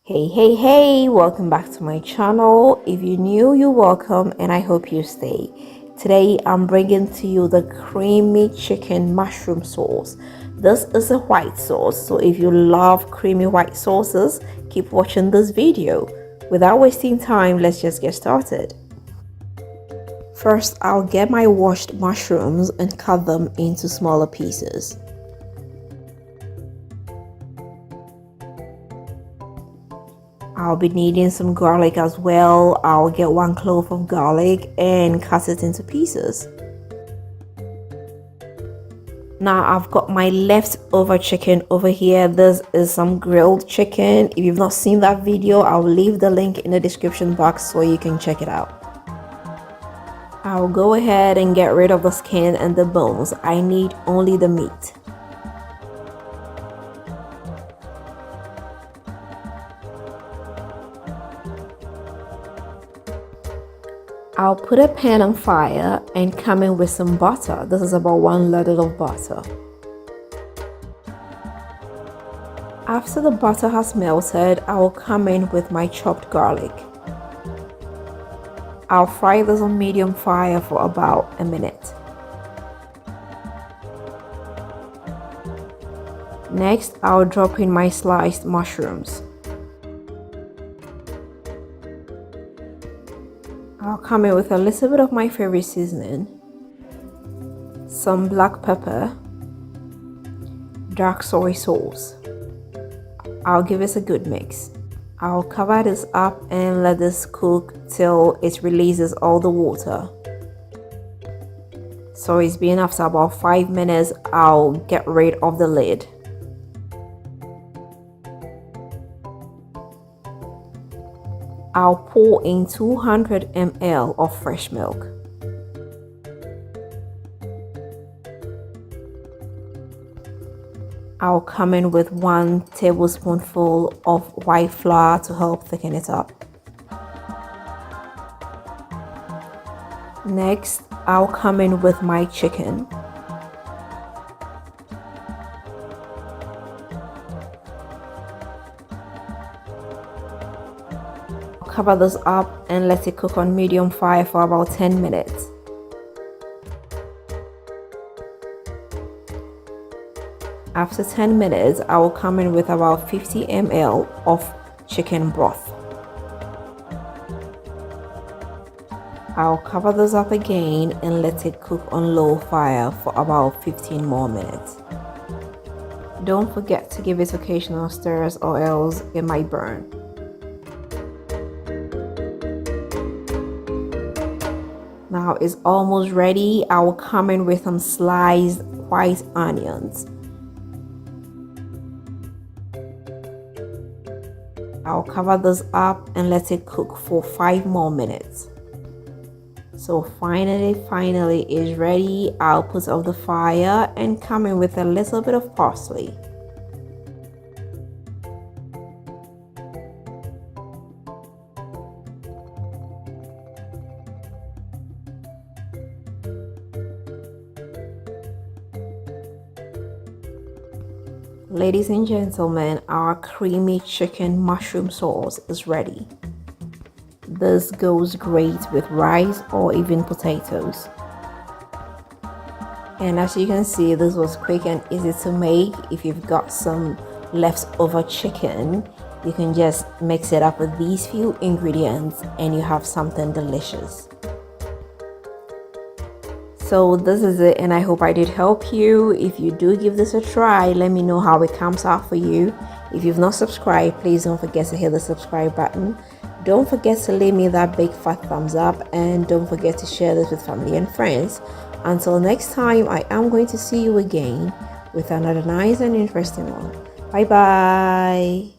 Hey, welcome back to my channel. If you're new, you're welcome and I hope you stay. Today I'm bringing to you the creamy chicken mushroom sauce. This is a white sauce, so if you love creamy white sauces, keep watching this video. Without wasting time, let's just get started. First, I'll get my washed mushrooms and cut them into smaller pieces. I'll be needing some garlic as well. I'll get 1 clove of garlic and cut it into pieces. Now I've got my leftover chicken over here. This is some grilled chicken. If you've not seen that video, I'll leave the link in the description box so you can check it out. I'll go ahead and get rid of the skin and the bones. I need only the meat. I'll put a pan on fire and come in with some butter. This is about 1 ladle of butter. After the butter has melted, I will come in with my chopped garlic. I'll fry this on medium fire for about a minute. Next, I'll drop in my sliced mushrooms. I'll come in with a little bit of my favorite seasoning, some black pepper, dark soy sauce. I'll give it a good mix. I'll cover this up and let this cook till it releases all the water. So it's been after about 5 minutes, I'll get rid of the lid. I'll pour in 200 ml of fresh milk. I'll come in with 1 tablespoonful of white flour to help thicken it up. Next, I'll come in with my chicken. Cover this up and let it cook on medium fire for about 10 minutes. After 10 minutes, I will come in with about 50 ml of chicken broth. I'll cover this up again and let it cook on low fire for about 15 more minutes. Don't forget to give it occasional stirs or else it might burn. Now it's almost ready. I will come in with some sliced white onions. I'll cover this up and let it cook for 5 more minutes. So finally is ready. I'll put off the fire and come in with a little bit of parsley. Ladies and gentlemen, our creamy chicken mushroom sauce is ready. This goes great with rice or even potatoes. And as you can see, this was quick and easy to make. If you've got some leftover chicken, you can just mix it up with these few ingredients and you have something delicious. So this is it, and I hope I did help you. If you do give this a try, let me know how it comes out for you. If you've not subscribed, please don't forget to hit the subscribe button. Don't forget to leave me that big fat thumbs up, and don't forget to share this with family and friends. Until next time, I am going to see you again with another nice and interesting one. Bye bye.